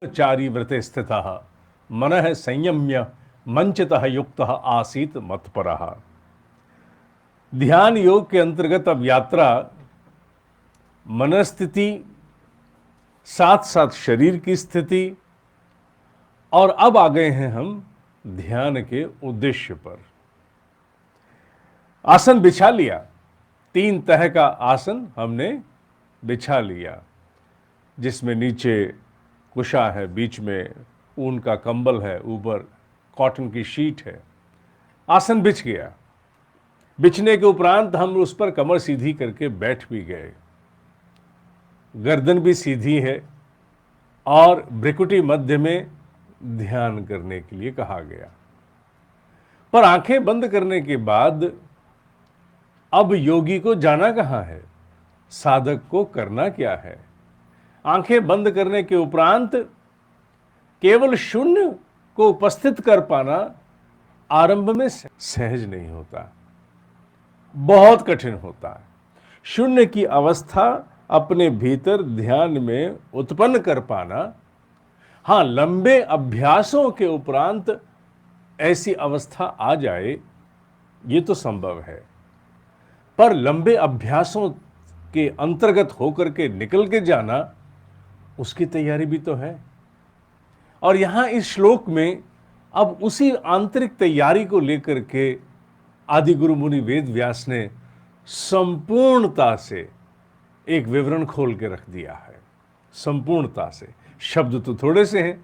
चारी व्रते स्थितः मनः संयम्य मंचितः युक्तः आसीत मत्परः। ध्यान योग के अंतर्गत अब यात्रा मनस्थिति, साथ साथ शरीर की स्थिति, और अब आ गए हैं हम ध्यान के उद्देश्य पर। आसन बिछा लिया, 3 तरह का आसन हमने बिछा लिया, जिसमें नीचे कुशा है, बीच में ऊन का कंबल है, ऊपर कॉटन की शीट है। आसन बिछ गया। बिछने के उपरांत हम उस पर कमर सीधी करके बैठ भी गए। गर्दन भी सीधी है और भ्रिकुटी मध्य में ध्यान करने के लिए कहा गया। पर आंखें बंद करने के बाद अब योगी को जाना कहां है, साधक को करना क्या है? आंखें बंद करने के उपरांत केवल शून्य को उपस्थित कर पाना आरंभ में सहज नहीं होता, बहुत कठिन होता है। शून्य की अवस्था अपने भीतर ध्यान में उत्पन्न कर पाना, हां, लंबे अभ्यासों के उपरांत ऐसी अवस्था आ जाए, ये तो संभव है। पर लंबे अभ्यासों के अंतर्गत होकर के निकल के जाना, उसकी तैयारी भी तो है। और यहां इस श्लोक में अब उसी आंतरिक तैयारी को लेकर के आदि गुरु मुनि वेद व्यास ने संपूर्णता से एक विवरण खोल के रख दिया है। संपूर्णता से, शब्द तो थोड़े से हैं,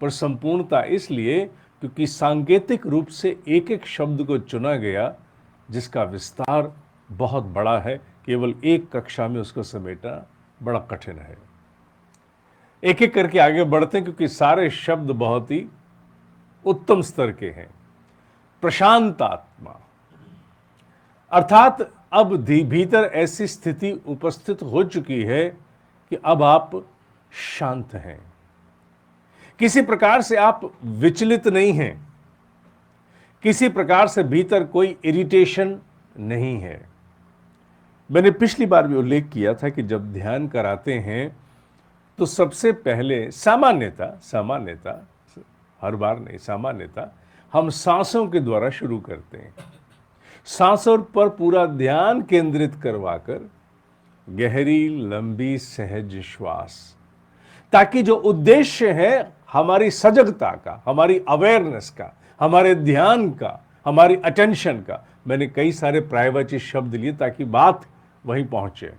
पर संपूर्णता इसलिए क्योंकि सांकेतिक रूप से एक एक शब्द को चुना गया, जिसका विस्तार बहुत बड़ा है। केवल एक कक्षा में उसको समेटना बड़ा कठिन है। एक एक करके आगे बढ़ते हैं, क्योंकि सारे शब्द बहुत ही उत्तम स्तर के हैं। प्रशांत आत्मा, अर्थात अब भीतर ऐसी स्थिति उपस्थित हो चुकी है कि अब आप शांत हैं, किसी प्रकार से आप विचलित नहीं हैं, किसी प्रकार से भीतर कोई इरिटेशन नहीं है। मैंने पिछली बार भी उल्लेख किया था कि जब ध्यान कराते हैं तो सबसे पहले सामान्यता हर बार नहीं, सामान्यता हम सांसों के द्वारा शुरू करते हैं। सांसों पर पूरा ध्यान केंद्रित करवाकर गहरी लंबी सहज श्वास, ताकि जो उद्देश्य है हमारी सजगता का, हमारी अवेयरनेस का, हमारे ध्यान का, हमारी अटेंशन का, मैंने कई सारे पर्यायवाची शब्द लिए ताकि बात वहीं पहुंचे,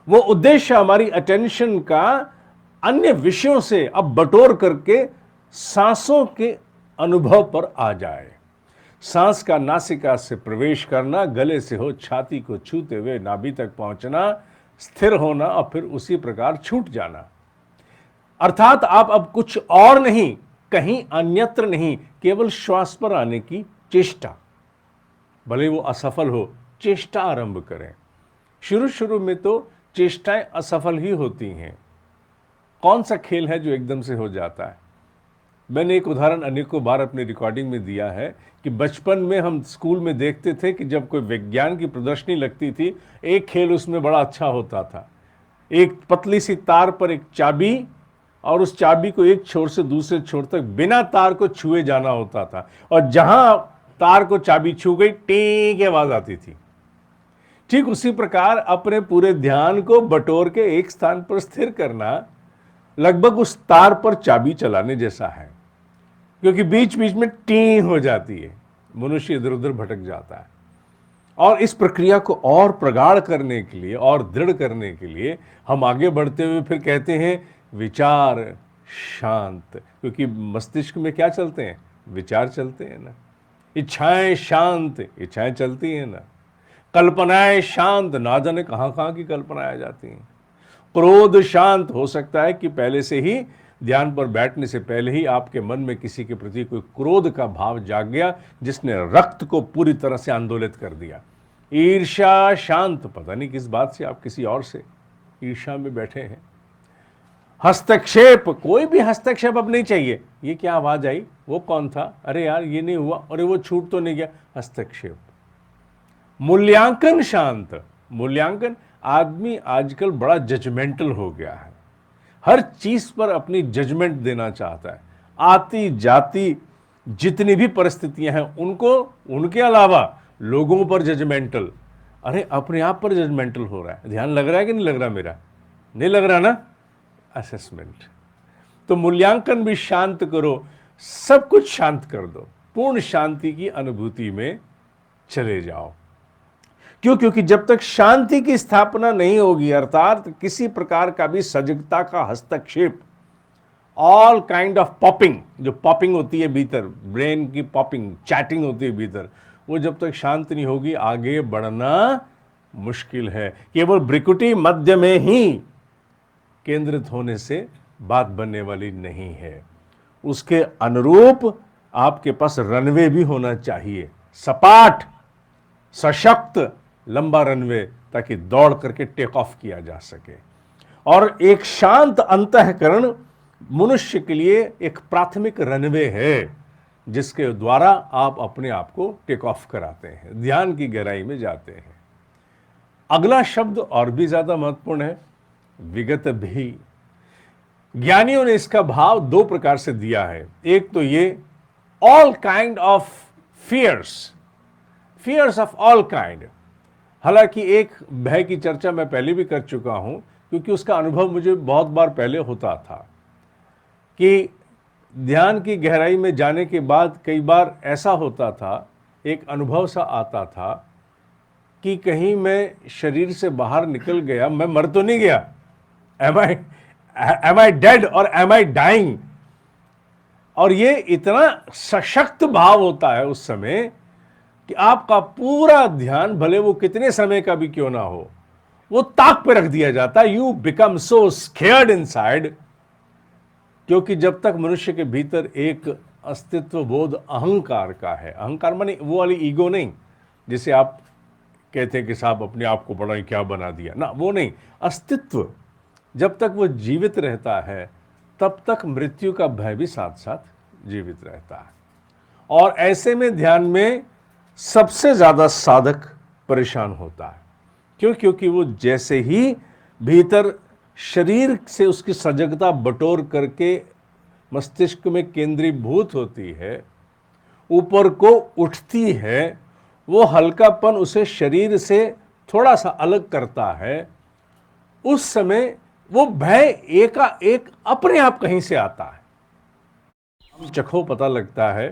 वो उद्देश्य हमारी अटेंशन का अन्य विषयों से अब बटोर करके सांसों के अनुभव पर आ जाए। सांस का नासिका से प्रवेश करना, गले से हो छाती को छूते हुए नाभि तक पहुंचना, स्थिर होना और फिर उसी प्रकार छूट जाना। अर्थात आप अब कुछ और नहीं, कहीं अन्यत्र नहीं, केवल श्वास पर आने की चेष्टा, भले वो असफल हो, चेष्टा आरंभ करें। शुरू में तो चेष्टाएं असफल ही होती हैं। कौन सा खेल है जो एकदम से हो जाता है? मैंने एक उदाहरण अनेकों बार अपनी रिकॉर्डिंग में दिया है कि बचपन में हम स्कूल में देखते थे कि जब कोई विज्ञान की प्रदर्शनी लगती थी, एक खेल उसमें बड़ा अच्छा होता था। एक पतली सी तार पर एक चाबी, और उस चाबी को एक छोर से दूसरे छोर तक बिना तार को छुए जाना होता था, और जहां तार को चाबी छू गई, टी की आवाज आती थी। ठीक उसी प्रकार अपने पूरे ध्यान को बटोर के एक स्थान पर स्थिर करना लगभग उस तार पर चाबी चलाने जैसा है, क्योंकि बीच बीच में टी हो जाती है, मनुष्य इधर उधर भटक जाता है। और इस प्रक्रिया को और प्रगाढ़ करने के लिए और दृढ़ करने के लिए हम आगे बढ़ते हुए फिर कहते हैं विचार शांत, क्योंकि मस्तिष्क में क्या चलते हैं? विचार चलते हैं ना। इच्छाएं शांत, इच्छाएं चलती हैं ना। कल्पनाएं शांत, ना जाने कहां कहां की कल्पनाएं आ जाती हैं। क्रोध शांत, हो सकता है कि पहले से ही ध्यान पर बैठने से पहले ही आपके मन में किसी के प्रति कोई क्रोध का भाव जाग गया, जिसने रक्त को पूरी तरह से आंदोलित कर दिया। ईर्ष्या शांत, पता नहीं किस बात से आप किसी और से ईर्ष्या में बैठे हैं। हस्तक्षेप, कोई भी हस्तक्षेप अब नहीं चाहिए। ये क्या आवाज आई, वो कौन था, अरे यार ये नहीं हुआ, अरे वो छूट तो नहीं गया, हस्तक्षेप। मूल्यांकन शांत, मूल्यांकन, आदमी आजकल बड़ा जजमेंटल हो गया है। हर चीज पर अपनी जजमेंट देना चाहता है। आती जाती जितनी भी परिस्थितियां हैं उनको, उनके अलावा लोगों पर जजमेंटल। अरे अपने आप पर जजमेंटल हो रहा है। ध्यान लग रहा है कि नहीं लग रहा? मेरा नहीं लग रहा ना? असेसमेंट। तो मूल्यांकन भी शांत करो, सब कुछ शांत कर दो, पूर्ण शांति की अनुभूति में चले जाओ। क्यों? क्योंकि जब तक शांति की स्थापना नहीं होगी, अर्थात किसी प्रकार का भी सजगता का हस्तक्षेप, ऑल काइंड ऑफ पॉपिंग, जो पॉपिंग होती है भीतर, ब्रेन की पॉपिंग, चैटिंग होती है भीतर, वो जब तक शांत नहीं होगी आगे बढ़ना मुश्किल है। केवल भ्रिकुटी मध्य में ही केंद्रित होने से बात बनने वाली नहीं है। उसके अनुरूप आपके पास रनवे भी होना चाहिए, सपाट, सशक्त, लंबा रनवे, ताकि दौड़ करके टेक ऑफ किया जा सके। और एक शांत अंतःकरण मनुष्य के लिए एक प्राथमिक रनवे है, जिसके द्वारा आप अपने आप को टेक ऑफ कराते हैं, ध्यान की गहराई में जाते हैं। अगला शब्द और भी ज्यादा महत्वपूर्ण है, विगत भी। ज्ञानियों ने इसका भाव दो प्रकार से दिया है। एक तो ये all kind of fears, fears of all kind. हालांकि एक भय की चर्चा मैं पहले भी कर चुका हूं, क्योंकि उसका अनुभव मुझे बहुत बार पहले होता था कि ध्यान की गहराई में जाने के बाद कई बार ऐसा होता था, एक अनुभव सा आता था कि कहीं मैं शरीर से बाहर निकल गया, मैं मर तो नहीं गया, एम आई डेड और एम आई डाइंग। और ये इतना सशक्त भाव होता है उस समय कि आपका पूरा ध्यान, भले वो कितने समय का भी क्यों ना हो, वो ताक पे रख दिया जाता है। You become so scared inside, क्योंकि जब तक मनुष्य के भीतर एक अस्तित्व बोध अहंकार का है, अहंकार माने वो वाली ईगो नहीं जिसे आप कहते हैं कि साहब अपने आप को बड़ा ही क्या बना दिया ना, वो नहीं, अस्तित्व जब तक वो जीवित रहता है तब तक मृत्यु का भय भी साथ साथ जीवित रहता है। और ऐसे में ध्यान में सबसे ज्यादा साधक परेशान होता है। क्यों? क्योंकि वो जैसे ही भीतर शरीर से उसकी सजगता बटोर करके मस्तिष्क में केंद्रीभूत होती है, ऊपर को उठती है, वो हल्कापन उसे शरीर से थोड़ा सा अलग करता है। उस समय वो भय एकाएक अपने आप कहीं से आता है। चखो पता लगता है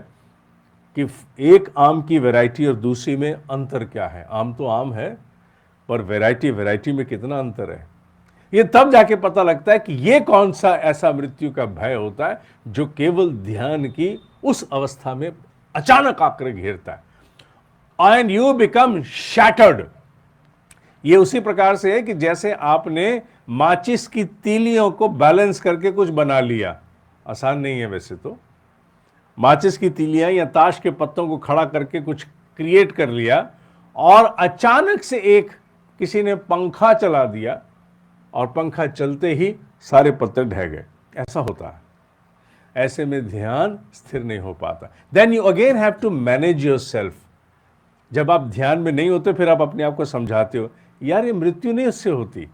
कि एक आम की वैरायटी और दूसरी में अंतर क्या है। आम तो आम है, पर वैरायटी में कितना अंतर है, ये तब जाके पता लगता है कि ये कौन सा ऐसा मृत्यु का भय होता है जो केवल ध्यान की उस अवस्था में अचानक आकर घेरता है। And you become shattered. ये उसी प्रकार से है कि जैसे आपने माचिस की तीलियों को बैलेंस करके कुछ बना लिया। आसान नहीं है वैसे तो, माचिस की तीलियां या ताश के पत्तों को खड़ा करके कुछ क्रिएट कर लिया, और अचानक से एक किसी ने पंखा चला दिया और पंखा चलते ही सारे पत्ते ढह गए। ऐसा होता है। ऐसे में ध्यान स्थिर नहीं हो पाता। Then you again have to manage yourself. जब आप ध्यान में नहीं होते फिर आप अपने आप को समझाते हो, यार ये मृत्यु नहीं उससे होती,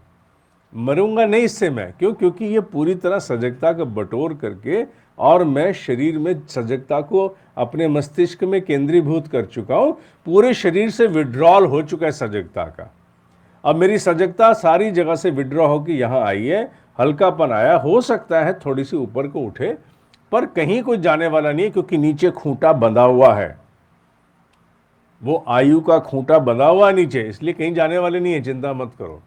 मरूंगा नहीं इससे मैं। क्यों? क्योंकि ये पूरी तरह सजगता को बटोर करके और मैं शरीर में सजगता को अपने मस्तिष्क में केंद्रीभूत कर चुका हूं, पूरे शरीर से विड्रॉल हो चुका है सजगता का। अब मेरी सजगता सारी जगह से विड्रॉ होकर यहां आई है, हल्कापन आया, हो सकता है थोड़ी सी ऊपर को उठे, पर कहीं कोई जाने वाला नहीं है, क्योंकि नीचे खूंटा बंधा हुआ है, वो आयु का खूंटा बंधा हुआ है नीचे, इसलिए कहीं जाने वाले नहीं है, चिंता मत करो।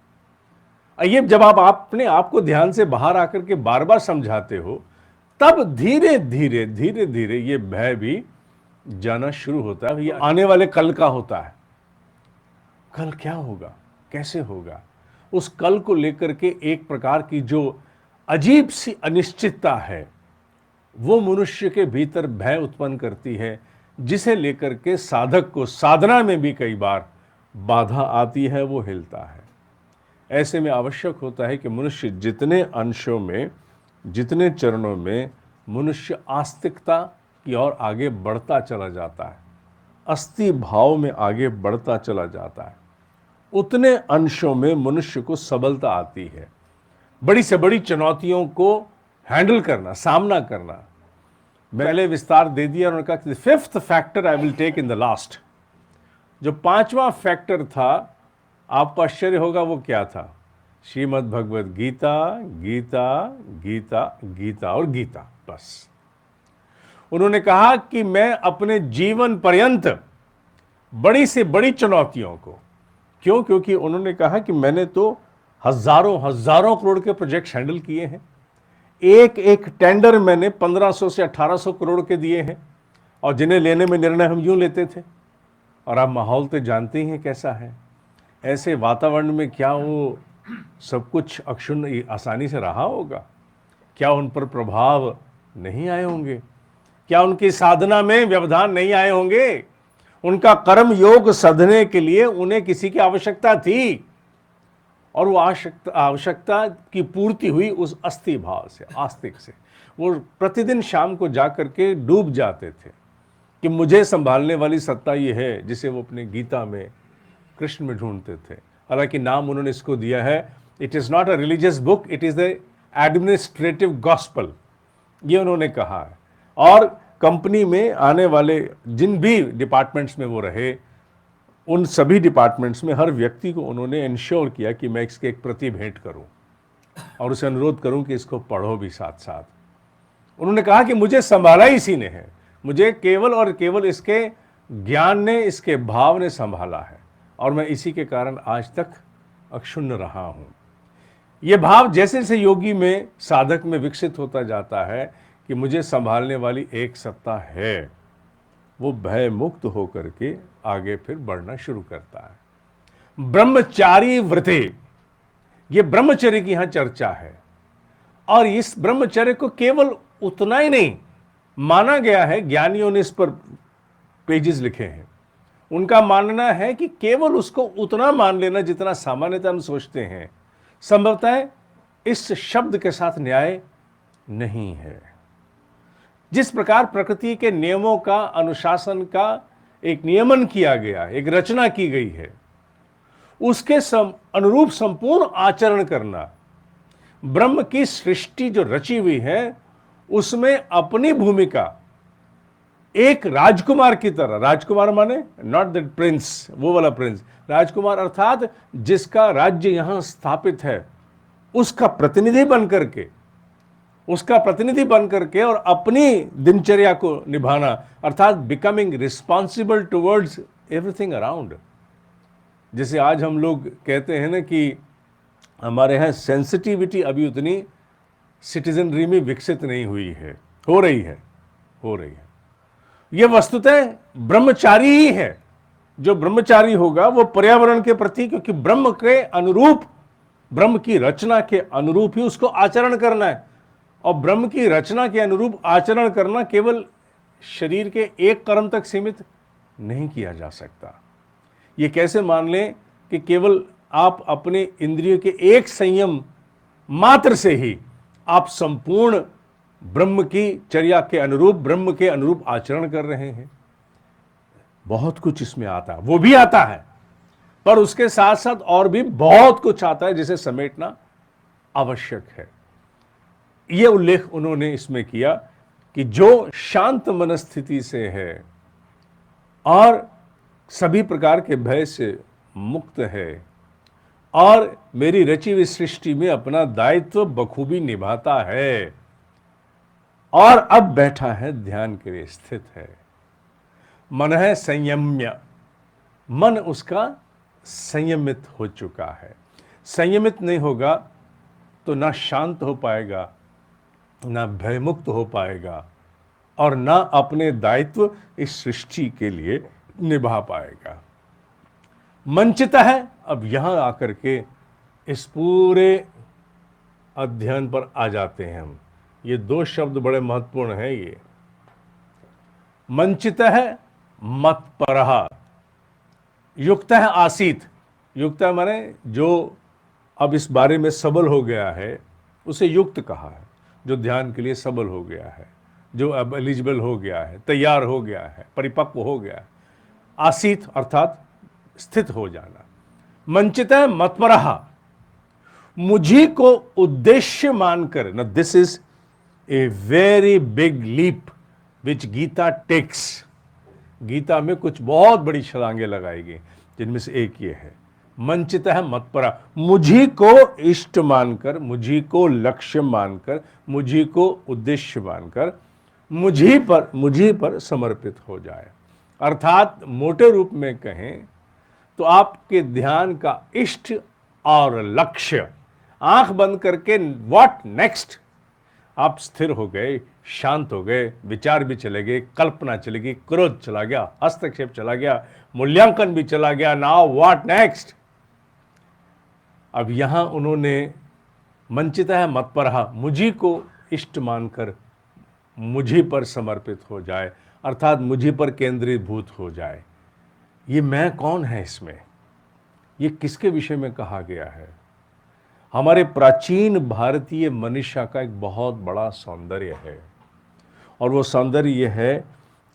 ये जब आप अपने आप को ध्यान से बाहर आकर के बार बार समझाते हो, तब धीरे धीरे धीरे धीरे ये भय भी जाना शुरू होता है। ये आने वाले कल का होता है। कल क्या होगा, कैसे होगा, उस कल को लेकर के एक प्रकार की जो अजीब सी अनिश्चितता है, वो मनुष्य के भीतर भय उत्पन्न करती है, जिसे लेकर के साधक को साधना में भी कई बार बाधा आती है, वो हिलता है। ऐसे में आवश्यक होता है कि मनुष्य जितने अंशों में, जितने चरणों में मनुष्य आस्तिकता की ओर आगे बढ़ता चला जाता है, अस्थि भाव में आगे बढ़ता चला जाता है, उतने अंशों में मनुष्य को सबलता आती है। बड़ी से बड़ी चुनौतियों को हैंडल करना, सामना करना। पहले विस्तार दे दिया, उन्होंने कहा fifth factor I will take in the last. जो पांचवा फैक्टर था, आपको आश्चर्य होगा वो क्या था? श्रीमद् भगवद गीता, गीता, गीता, गीता और गीता। बस उन्होंने कहा कि मैं अपने जीवन पर्यंत बड़ी से बड़ी चुनौतियों को, क्यों? क्योंकि उन्होंने कहा कि मैंने तो हजारों हजारों करोड़ के प्रोजेक्ट्स हैंडल किए हैं। एक एक टेंडर मैंने 1500 से 1800 करोड़ के दिए हैं, और जिन्हें लेने में निर्णय हम यूं लेते थे। और आप माहौल तो जानते ही हैं कैसा है। ऐसे वातावरण में क्या वो सब कुछ अक्षुण्ण आसानी से रहा होगा? क्या उन पर प्रभाव नहीं आए होंगे? क्या उनकी साधना में व्यवधान नहीं आए होंगे? उनका कर्म योग साधने के लिए उन्हें किसी की आवश्यकता थी, और वो आवश्यकता की पूर्ति हुई उस अस्थि भाव से, आस्तिक से। वो प्रतिदिन शाम को जाकर के डूब जाते थे कि मुझे संभालने वाली सत्ता ये है, जिसे वो अपने गीता में, कृष्ण में ढूंढते थे। हालांकि नाम उन्होंने इसको दिया है, it is not a religious book, it is the administrative gospel, ये उन्होंने कहा है। और कंपनी में आने वाले जिन भी डिपार्टमेंट्स में वो रहे, उन सभी डिपार्टमेंट्स में हर व्यक्ति को उन्होंने इंश्योर किया कि मैं इसके एक प्रति भेंट करूं और उसे अनुरोध करूं कि इसको पढ़ो भी साथ साथ। उन्होंने कहा कि मुझे संभाला इसी ने है, मुझे केवल और केवल इसके ज्ञान ने, इसके भाव ने संभाला है, और मैं इसी के कारण आज तक अक्षुण्ण रहा हूं। यह भाव जैसे जैसे योगी में, साधक में विकसित होता जाता है कि मुझे संभालने वाली एक सत्ता है, वो भय मुक्त होकर के आगे फिर बढ़ना शुरू करता है। ब्रह्मचारी व्रते, ये ब्रह्मचर्य की यहां चर्चा है। और इस ब्रह्मचर्य को केवल उतना ही नहीं माना गया है, ज्ञानियों ने इस पर पेजेस लिखे हैं। उनका मानना है कि केवल उसको उतना मान लेना जितना सामान्यतः हम सोचते हैं, संभवतः इस शब्द के साथ न्याय नहीं है। जिस प्रकार प्रकृति के नियमों का, अनुशासन का एक नियमन किया गया, एक रचना की गई है, उसके अनुरूप संपूर्ण आचरण करना, ब्रह्म की सृष्टि जो रची हुई है उसमें अपनी भूमिका एक राजकुमार की तरह, राजकुमार माने नॉट दैट प्रिंस, वो वाला प्रिंस, राजकुमार अर्थात जिसका राज्य यहां स्थापित है, उसका प्रतिनिधि बन करके और अपनी दिनचर्या को निभाना, अर्थात becoming responsible towards everything around. जैसे आज हम लोग कहते हैं ना कि हमारे यहाँ सेंसिटिविटी अभी उतनी सिटीजनरी में विकसित नहीं हुई है, हो रही है। यह वस्तुतः ब्रह्मचारी ही है। जो ब्रह्मचारी होगा वो पर्यावरण के प्रति, क्योंकि ब्रह्म के अनुरूप, ब्रह्म की रचना के अनुरूप ही उसको आचरण करना है। और ब्रह्म की रचना के अनुरूप आचरण करना केवल शरीर के एक कर्म तक सीमित नहीं किया जा सकता। ये कैसे मान लें कि केवल आप अपने इंद्रियों के एक संयम मात्र से ही आप संपूर्ण ब्रह्म की चर्या के अनुरूप, ब्रह्म के अनुरूप आचरण कर रहे हैं। बहुत कुछ इसमें आता है, वो भी आता है, पर उसके साथ साथ और भी बहुत कुछ आता है जिसे समेटना आवश्यक है। यह उल्लेख उन्होंने इसमें किया कि जो शांत मनस्थिति से है और सभी प्रकार के भय से मुक्त है और मेरी रची हुई सृष्टि में अपना दायित्व बखूबी निभाता है और अब बैठा है, ध्यान के लिए स्थित है, मन है संयम्य, मन उसका संयमित हो चुका है। संयमित नहीं होगा तो ना शांत हो पाएगा, ना भयमुक्त हो पाएगा और ना अपने दायित्व इस सृष्टि के लिए निभा पाएगा। मंचित है। अब यहां आकर के इस पूरे अध्ययन पर आ जाते हैं हम। ये दो शब्द बड़े महत्वपूर्ण हैं। ये मंचित है, मत्परः, युक्त है आसीत। युक्त है माने जो अब इस बारे में सबल हो गया है उसे युक्त कहा है, जो ध्यान के लिए सबल हो गया है, जो अब एलिजिबल हो गया है, तैयार हो गया है, परिपक्व हो गया है। आसीत अर्थात स्थित हो जाना। मंचित है मत्परः, मुझी को उद्देश्य मानकर, ना this is a very big leap which Gita takes. Gita में कुछ बहुत बड़ी छलांगे लगाई गई, जिनमें से एक ये है, मंचितः मत्परा, मुझी को इष्ट मानकर, मुझी को लक्ष्य मानकर, मुझी को उद्देश्य मानकर मुझी पर समर्पित हो जाए। अर्थात मोटे रूप में कहें तो आपके ध्यान का इष्ट और लक्ष्य, आंख बंद करके व्हाट नेक्स्ट, आप स्थिर हो गए, शांत हो गए, विचार भी चले गए, कल्पना चली गई, क्रोध चला गया, हस्तक्षेप चला गया, मूल्यांकन भी चला गया, नाउ व्हाट नेक्स्ट। अब यहां उन्होंने मंचितः मत्परः, मुझी को इष्ट मानकर मुझी पर समर्पित हो जाए, अर्थात मुझी पर केंद्रीभूत हो जाए। ये मैं कौन है इसमें, ये किसके विषय में कहा गया है? हमारे प्राचीन भारतीय मनीषा का एक बहुत बड़ा सौंदर्य है, और वो सौंदर्य ये है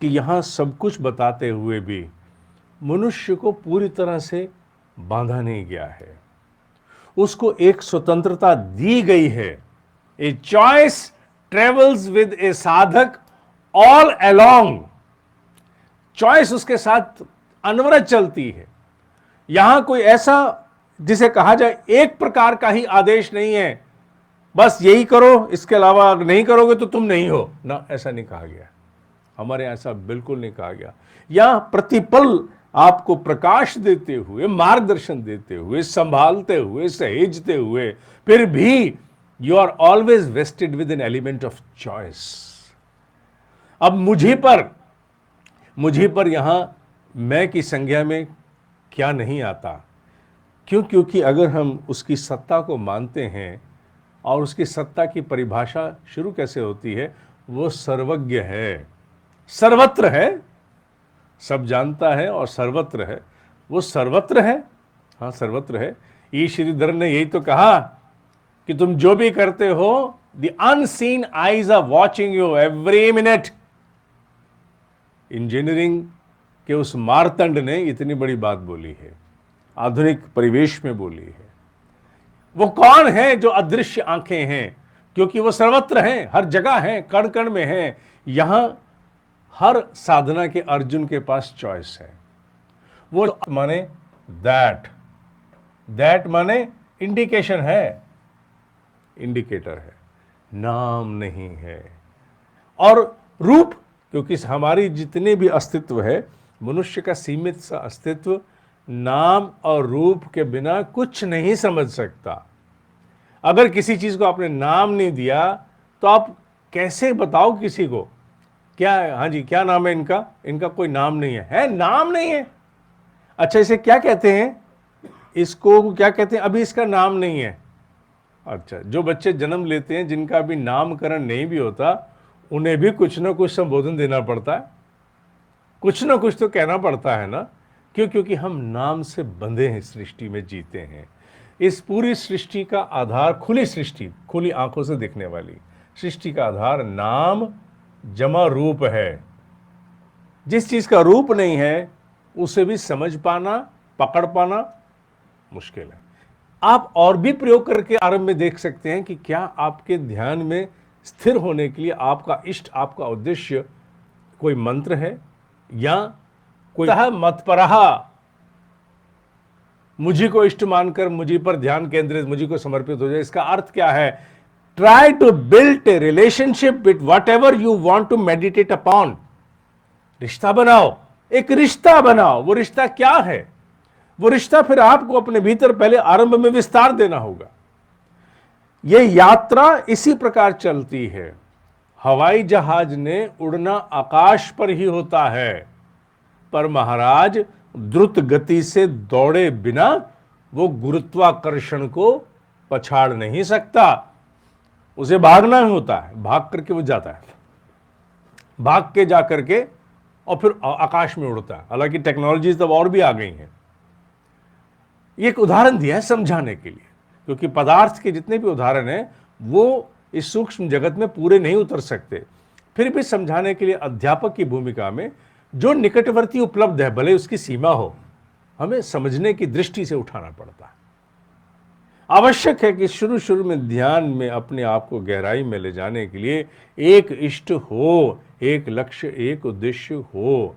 कि यहाँ सब कुछ बताते हुए भी मनुष्य को पूरी तरह से बांधा नहीं गया है, उसको एक स्वतंत्रता दी गई है। ए चॉइस ट्रेवल्स विद ए साधक ऑल अलोंग, चॉइस उसके साथ अनवरत चलती है। यहां कोई ऐसा जिसे कहा जाए एक प्रकार का ही आदेश नहीं है, बस यही करो, इसके अलावा अगर नहीं करोगे तो तुम नहीं हो ना, ऐसा नहीं कहा गया। हमारे यहां ऐसा बिल्कुल नहीं कहा गया। यहां प्रतिपल आपको प्रकाश देते हुए, मार्गदर्शन देते हुए, संभालते हुए, सहेजते हुए, फिर भी you are always vested with an element of choice. अब मुझे पर यहां मैं की संज्ञा में क्या नहीं आता, क्योंकि अगर हम उसकी सत्ता को मानते हैं, और उसकी सत्ता की परिभाषा शुरू कैसे होती है, वो सर्वज्ञ है, सर्वत्र है, सब जानता है और सर्वत्र है, वो सर्वत्र है, हाँ सर्वत्र है। ई श्रीधर ने यही तो कहा कि तुम जो भी करते हो, the unseen eyes are watching you every minute. Engineering के उस मारतंड ने इतनी बड़ी बात बोली है, आधुनिक परिवेश में बोली है। वो कौन है जो अदृश्य आंखें हैं, क्योंकि वो सर्वत्र हैं, हर जगह हैं, कण कण में हैं। यहां हर साधना के अर्जुन के पास चॉइस है। वो माने दैट माने इंडिकेशन है, इंडिकेटर है, नाम नहीं है। और रूप, क्योंकि हमारी जितने भी अस्तित्व है, मनुष्य का सीमित सा अस्तित्व नाम और रूप के बिना कुछ नहीं समझ सकता। अगर किसी चीज को आपने नाम नहीं दिया तो आप कैसे बताओ किसी को, क्या है, हाँ जी क्या नाम है इनका कोई नाम नहीं है, नाम नहीं है। अच्छा इसे क्या कहते हैं, इसको क्या कहते हैं, अभी इसका नाम नहीं है। अच्छा, जो बच्चे जन्म लेते हैं जिनका अभी नामकरण नहीं भी होता, उन्हें भी कुछ ना कुछ संबोधन देना पड़ता है, कुछ ना कुछ तो कहना पड़ता है ना। क्यों? क्योंकि हम नाम से बंधे हैं, सृष्टि में जीते हैं। इस पूरी सृष्टि का आधार, खुली सृष्टि, खुली आंखों से देखने वाली सृष्टि का आधार नाम जमा रूप है। जिस चीज का रूप नहीं है उसे भी समझ पाना, पकड़ पाना मुश्किल है। आप और भी प्रयोग करके आरंभ में देख सकते हैं कि क्या आपके ध्यान में स्थिर होने के लिए आपका इष्ट, आपका उद्देश्य कोई मंत्र है, या कोई मतपरः, मुझी को इष्ट मानकर मुझी पर ध्यान केंद्रित, मुझी को समर्पित हो जाए। इसका अर्थ क्या है? Try to build a relationship with whatever you want to meditate upon. रिश्ता बनाओ, एक रिश्ता बनाओ। वो रिश्ता क्या है? वो रिश्ता फिर आपको अपने भीतर पहले आरंभ में विस्तार देना होगा। यह यात्रा इसी प्रकार चलती है। हवाई जहाज ने उड़ना आकाश पर ही होता है, पर महाराज द्रुत गति से दौड़े बिना वो गुरुत्वाकर्षण को पछाड़ नहीं सकता। उसे भागना ही होता है, भाग करके वो जाता है, भाग के जा करके और फिर आकाश में उड़ता है। हालांकि टेक्नोलॉजीज तब और भी आ गई हैं। ये एक उदाहरण दिया है समझाने के लिए, क्योंकि पदार्थ के जितने भी उदाहरण हैं वो इस सूक्ष्म जगत में पूरे नहीं उतर सकते। फिर भी समझाने के लिए अध्यापक की भूमिका में जो निकटवर्ती उपलब्ध है, भले उसकी सीमा हो, हमें समझने की दृष्टि से उठाना पड़ता है। आवश्यक है कि शुरू शुरू में ध्यान में अपने आप को गहराई में ले जाने के लिए एक इष्ट हो, एक लक्ष्य, एक उद्देश्य हो,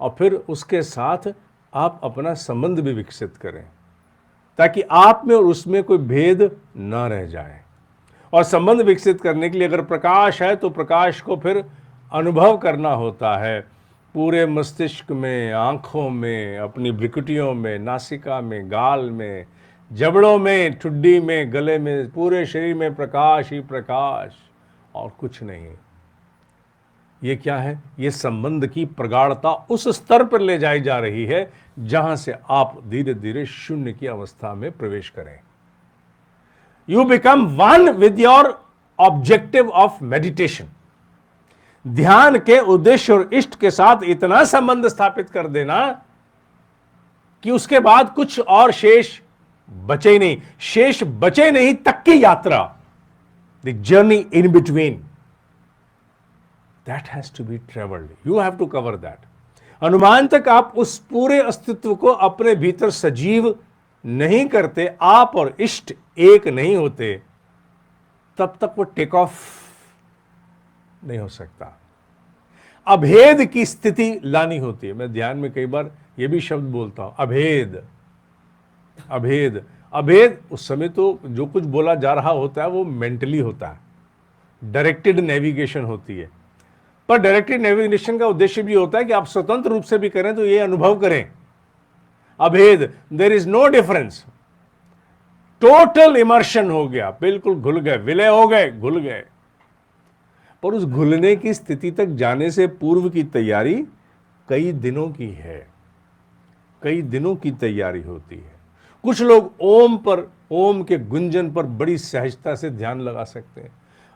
और फिर उसके साथ आप अपना संबंध भी विकसित करें ताकि आप में और उसमें कोई भेद ना रह जाए। और संबंध विकसित करने के लिए अगर प्रकाश है तो प्रकाश को फिर अनुभव करना होता है, पूरे मस्तिष्क में, आंखों में, अपनी भ्रुकुटियों में, नासिका में, गाल में, जबड़ों में, ठुड्डी में, गले में, पूरे शरीर में प्रकाश ही प्रकाश और कुछ नहीं। ये क्या है? ये संबंध की प्रगाढ़ता उस स्तर पर ले जाई जा रही है जहां से आप धीरे धीरे शून्य की अवस्था में प्रवेश करें। You become one with your objective of meditation. ध्यान के उद्देश्य और इष्ट के साथ इतना संबंध स्थापित कर देना कि उसके बाद कुछ और शेष बचे ही नहीं। शेष बचे नहीं तक की यात्रा, the journey in between, that has to be travelled, you have to cover that. अनुमान तक आप उस पूरे अस्तित्व को अपने भीतर सजीव नहीं करते, आप और इष्ट एक नहीं होते, तब तक वो टेक ऑफ नहीं हो सकता। अभेद की स्थिति लानी होती है। मैं ध्यान में कई बार ये भी शब्द बोलता हूं, अभेद। अभेद अभेद उस समय तो जो कुछ बोला जा रहा होता है वो मेंटली होता है, डायरेक्टेड नेविगेशन होती है। पर डायरेक्टेड नेविगेशन का उद्देश्य भी होता है कि आप स्वतंत्र रूप से भी करें तो ये अनुभव करें। अभेद, there is no difference, total immersion हो गया, बिल्कुल घुल गए, विलय हो गए, घुल गए। पर उस घुलने की स्थिति तक जाने से पूर्व की तैयारी कई दिनों की है, कई दिनों की तैयारी होती है। कुछ लोग ओम पर, ओम के गुंजन पर बड़ी सहजता से ध्यान लगा सकते हैं।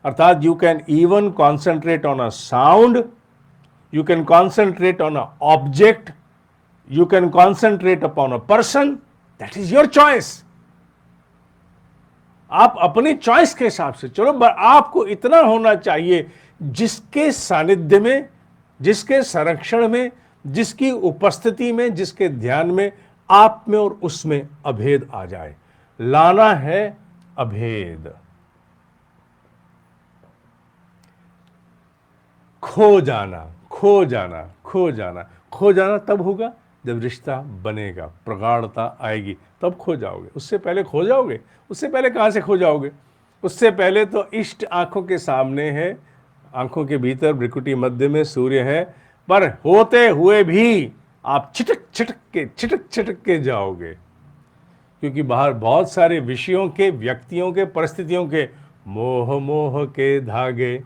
अर्थात you can even concentrate on a sound, you can concentrate on a object, you can concentrate upon a person, that is your choice. आप अपनी चॉइस के हिसाब से चलो, आपको इतना होना चाहिए जिसके सानिध्य में, जिसके संरक्षण में, जिसकी उपस्थिति में, जिसके ध्यान में आप में और उसमें अभेद आ जाए। लाना है अभेद। खो जाना, खो जाना, खो जाना। खो जाना तब होगा जब रिश्ता बनेगा, प्रगाढ़ता आएगी, तब खो जाओगे। उससे पहले खो जाओगे? उससे पहले कहां से खो जाओगे? उससे पहले तो इष्ट आंखों के सामने है, आंखों के भीतर भ्रुकुटी मध्य में सूर्य है, पर होते हुए भी आप छिटक छिटक के जाओगे, क्योंकि बाहर बहुत सारे विषयों के, व्यक्तियों के, परिस्थितियों के मोह मोह के धागे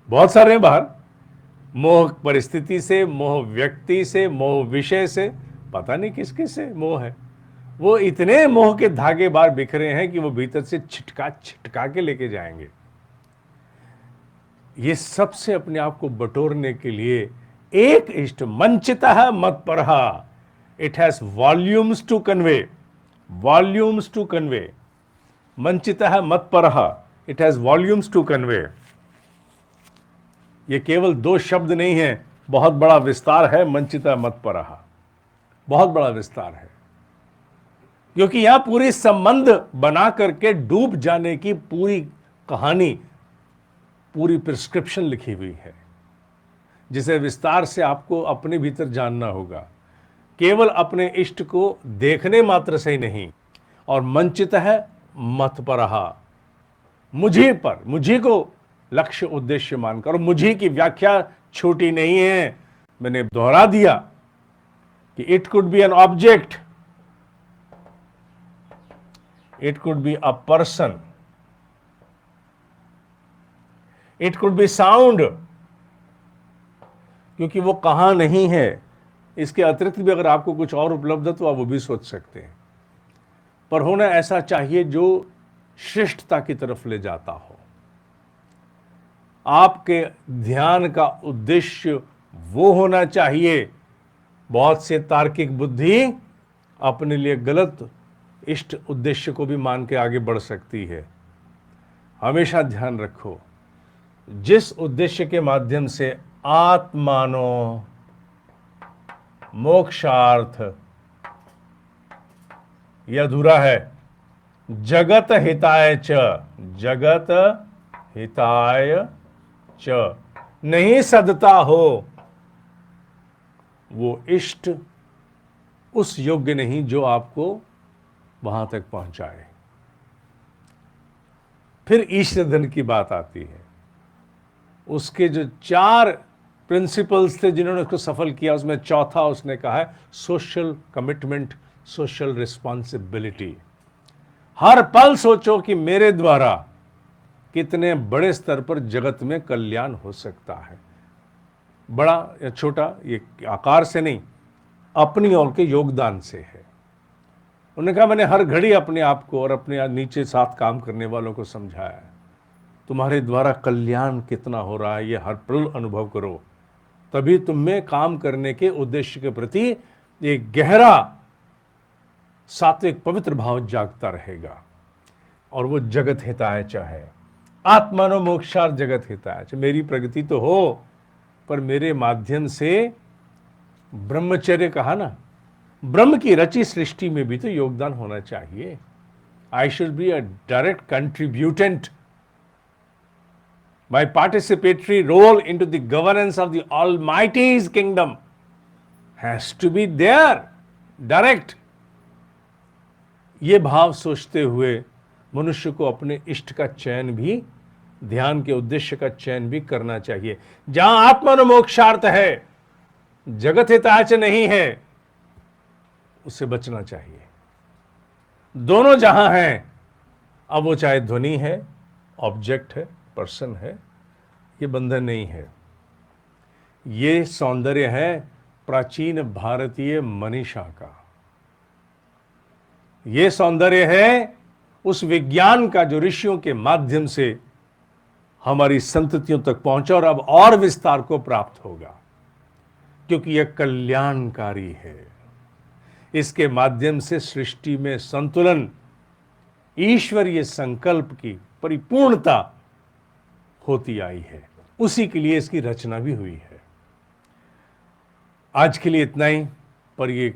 बहुत सारे हैं बाहर। मोह परिस्थिति से, मोह व्यक्ति से, मोह विषय से, पता नहीं किस किस से मोह है। वो इतने मोह के धागे बाहर बिखरे हैं कि वो भीतर से छिटका के लेके जाएंगे। ये सबसे अपने आप को बटोरने के लिए एक इष्ट, मंचितः मत्परः, it has volumes to convey, volumes to convey. मंचितः मत्परः, it has volumes to convey. ये केवल दो शब्द नहीं है, बहुत बड़ा विस्तार है। मंचितः मत्परः बहुत बड़ा विस्तार है, क्योंकि यहां पूरी संबंध बना करके डूब जाने की पूरी कहानी, पूरी प्रिस्क्रिप्शन लिखी हुई है, जिसे विस्तार से आपको अपने भीतर जानना होगा। केवल अपने इष्ट को देखने मात्र से ही नहीं, और मंचितः मत्परः, मुझे पर, मुझे को लक्ष्य उद्देश्य मानकर। और मुझे की व्याख्या छोटी नहीं है, मैंने दोहरा दिया कि it could be an object, it could be a person, it could be sound, क्योंकि वो कहां नहीं है। इसके अतिरिक्त भी अगर आपको कुछ और उपलब्ध है तो आप वो भी सोच सकते हैं, पर होना ऐसा चाहिए जो श्रेष्ठता की तरफ ले जाता हो। आपके ध्यान का उद्देश्य वो होना चाहिए। बहुत से तार्किक बुद्धि अपने लिए गलत इष्ट उद्देश्य को भी मान के आगे बढ़ सकती है। हमेशा ध्यान रखो, जिस उद्देश्य के माध्यम से आत्मानो मोक्षार्थ यह अधूरा है, जगत हिताय च, जगत हिताय च, नहीं सदता हो वो इष्ट उस योग्य नहीं जो आपको वहां तक पहुंचाए। फिर ईश्वर धन की बात आती है। उसके जो 4 प्रिंसिपल्स थे जिन्होंने उसको सफल किया, उसमें चौथा उसने कहा है सोशल कमिटमेंट, सोशल रिस्पॉन्सिबिलिटी। हर पल सोचो कि मेरे द्वारा कितने बड़े स्तर पर जगत में कल्याण हो सकता है, बड़ा या छोटा, ये आकार से नहीं, अपनी ओर के योगदान से है। उन्होंने कहा मैंने हर घड़ी अपने आप को और अपने नीचे साथ काम करने वालों को समझाया, तुम्हारे द्वारा कल्याण कितना हो रहा है ये हर पल अनुभव करो, तभी तुम में काम करने के उद्देश्य के प्रति एक गहरा सात्विक पवित्र भाव जागता रहेगा। और वो जगत हिताय च है, आत्मनो मोक्षार्थ जगत हिताय च। मेरी प्रगति तो हो, पर मेरे माध्यम से ब्रह्मचर्य कहा ना, ब्रह्म की रची सृष्टि में भी तो योगदान होना चाहिए। I should be a direct contributant. My participatory role into the governance of the Almighty's kingdom has to be there, direct. ये भाव सोचते हुए मनुष्य को अपने इष्ट का चयन भी, ध्यान के उद्देश्य का चयन भी करना चाहिए। जहां आत्मोन्मोक्षार्थ है, जगत हिताच नहीं है, उससे बचना चाहिए। दोनों जहां हैं, अब वो चाहे ध्वनि है, ऑब्जेक्ट है, पर्सन है, ये बंधन नहीं है। ये सौंदर्य है प्राचीन भारतीय मनीषा का। ये सौंदर्य है उस विज्ञान का जो ऋषियों के माध्यम से हमारी संततियों तक पहुंचा और अब और विस्तार को प्राप्त होगा, क्योंकि यह कल्याणकारी है। इसके माध्यम से सृष्टि में संतुलन, ईश्वरीय संकल्प की परिपूर्णता होती आई है। उसी के लिए इसकी रचना भी हुई है। आज के लिए इतना ही, पर ये